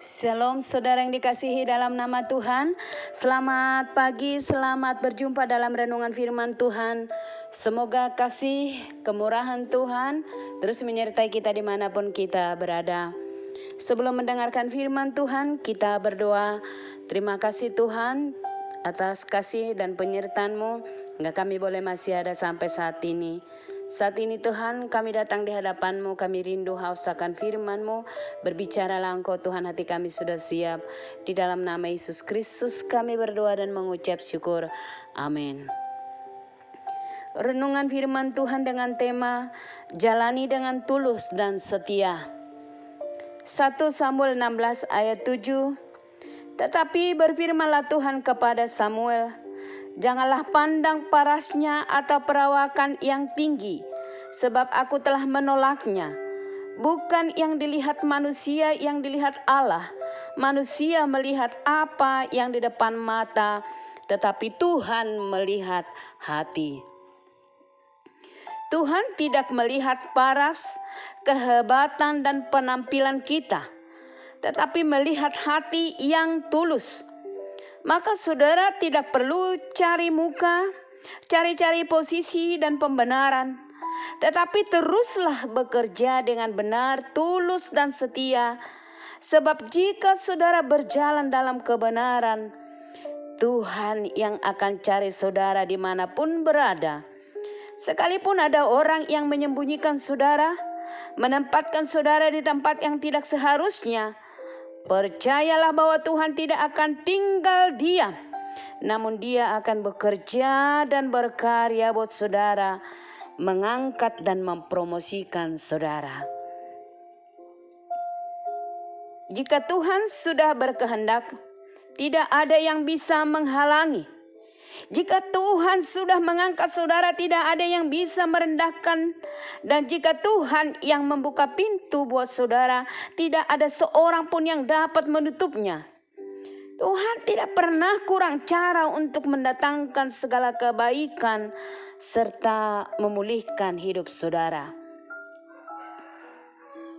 Shalom saudara yang dikasihi dalam nama Tuhan. Selamat pagi, selamat berjumpa dalam renungan firman Tuhan. Semoga kasih kemurahan Tuhan terus menyertai kita dimanapun kita berada. Sebelum mendengarkan firman Tuhan, kita berdoa. Terima kasih Tuhan atas kasih dan penyertaan-Mu hingga kami boleh masih ada sampai saat ini. Saat ini Tuhan kami datang di hadapan-Mu, kami rindu haus akan firman-Mu. Berbicaralah Engkau Tuhan, hati kami sudah siap. Di dalam nama Yesus Kristus kami berdoa dan mengucap syukur. Amin. Renungan firman Tuhan dengan tema Jalani dengan tulus dan setia. 1 Samuel 16 ayat 7. Tetapi berfirmanlah Tuhan kepada Samuel, janganlah pandang parasnya atau perawakan yang tinggi, sebab aku telah menolaknya. Bukan yang dilihat manusia, yang dilihat Allah. Manusia melihat apa yang di depan mata, tetapi Tuhan melihat hati. Tuhan tidak melihat paras, kehebatan dan penampilan kita, tetapi melihat hati yang tulus. Maka saudara tidak perlu cari muka, cari-cari posisi dan pembenaran, tetapi teruslah bekerja dengan benar, tulus dan setia. Sebab jika saudara berjalan dalam kebenaran, Tuhan yang akan cari saudara dimanapun berada. Sekalipun ada orang yang menyembunyikan saudara, menempatkan saudara di tempat yang tidak seharusnya, percayalah bahwa Tuhan tidak akan tinggal diam, namun Dia akan bekerja dan berkarya buat saudara, mengangkat dan mempromosikan saudara. Jika Tuhan sudah berkehendak, tidak ada yang bisa menghalangi. Jika Tuhan sudah mengangkat saudara, tidak ada yang bisa merendahkan. Dan jika Tuhan yang membuka pintu buat saudara, tidak ada seorang pun yang dapat menutupnya. Tuhan tidak pernah kurang cara untuk mendatangkan segala kebaikan serta memulihkan hidup saudara.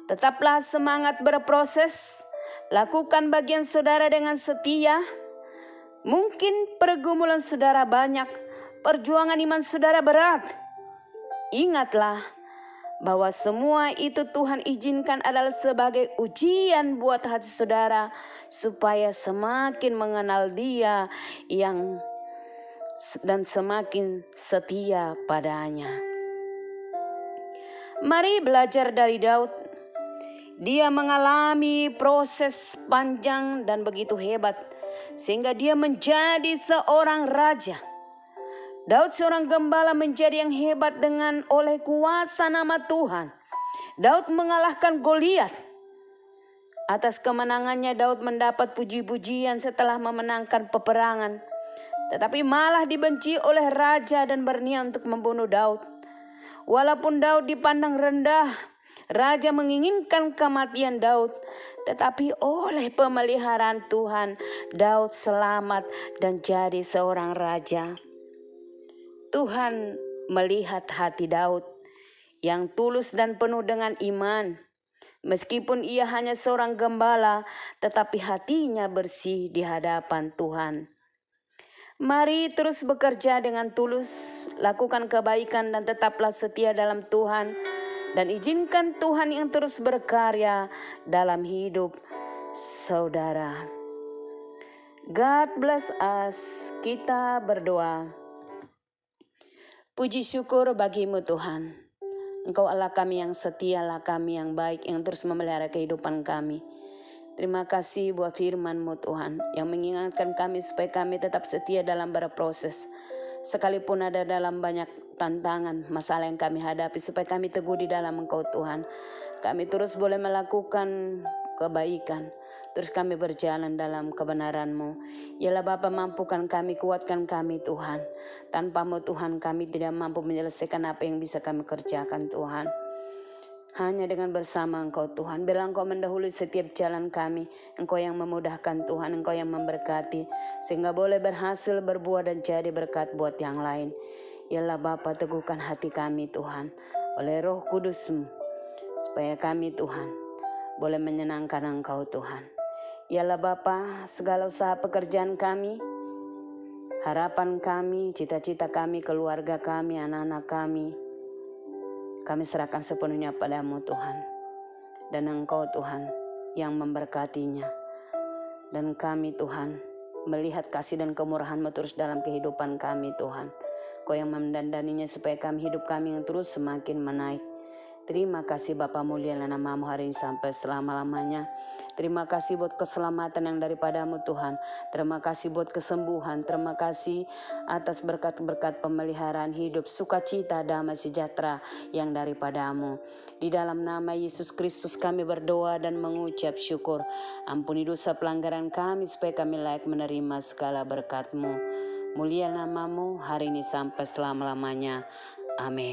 Tetaplah semangat berproses, lakukan bagian saudara dengan setia. Mungkin pergumulan saudara banyak, perjuangan iman saudara berat. Ingatlah bahwa semua itu Tuhan izinkan adalah sebagai ujian buat hati saudara, supaya semakin mengenal Dia dan semakin setia padanya. Mari belajar dari Daud. Dia mengalami proses panjang dan begitu hebat, sehingga dia menjadi seorang raja. Daud seorang gembala menjadi yang hebat oleh kuasa nama Tuhan. Daud mengalahkan Goliat. Atas kemenangannya Daud mendapat puji-pujian setelah memenangkan peperangan. Tetapi malah dibenci oleh raja dan berniat untuk membunuh Daud. Walaupun Daud dipandang rendah, raja menginginkan kematian Daud, tetapi oleh pemeliharaan Tuhan, Daud selamat dan jadi seorang raja. Tuhan melihat hati Daud yang tulus dan penuh dengan iman. Meskipun ia hanya seorang gembala, tetapi hatinya bersih di hadapan Tuhan. Mari terus bekerja dengan tulus, lakukan kebaikan dan tetaplah setia dalam Tuhan. Dan izinkan Tuhan yang terus berkarya dalam hidup saudara. God bless us. Kita berdoa. Puji syukur bagimu Tuhan. Engkau Allah kami yang setia, Allah kami yang baik, yang terus memelihara kehidupan kami. Terima kasih buat firman-Mu Tuhan, yang mengingatkan kami supaya kami tetap setia dalam berproses. Sekalipun ada dalam banyak tantangan, masalah yang kami hadapi, supaya kami teguh di dalam Engkau Tuhan. Kami terus boleh melakukan kebaikan, terus kami berjalan dalam kebenaran-Mu. Yalah Bapa, mampukan kami, kuatkan kami Tuhan. Tanpa-Mu Tuhan kami tidak mampu menyelesaikan apa yang bisa kami kerjakan Tuhan. Hanya dengan bersama Engkau Tuhan, biarlah Engkau mendahului setiap jalan kami. Engkau yang memudahkan Tuhan, Engkau yang memberkati, sehingga boleh berhasil berbuah dan jadi berkat buat yang lain. Yalah Bapa, teguhkan hati kami Tuhan, oleh Roh Kudus-Mu, supaya kami Tuhan boleh menyenangkan Engkau Tuhan. Yalah Bapa, segala usaha pekerjaan kami, harapan kami, cita-cita kami, keluarga kami, anak-anak kami serahkan sepenuhnya padamu Tuhan. Dan Engkau Tuhan yang memberkatinya. Dan kami Tuhan melihat kasih dan kemurahan-Mu terus dalam kehidupan kami Tuhan. Kau yang mendandaninya supaya hidup kami yang terus semakin menaik. Terima kasih Bapa, mulialah nama-Mu hari ini sampai selama-lamanya. Terima kasih buat keselamatan yang daripadamu Tuhan. Terima kasih buat kesembuhan. Terima kasih atas berkat-berkat pemeliharaan hidup, sukacita, damai sejahtera yang daripadamu. Di dalam nama Yesus Kristus kami berdoa dan mengucap syukur. Ampuni dosa pelanggaran kami supaya kami layak menerima segala berkat-Mu. Mulia nama-Mu hari ini sampai selama-lamanya. Amin.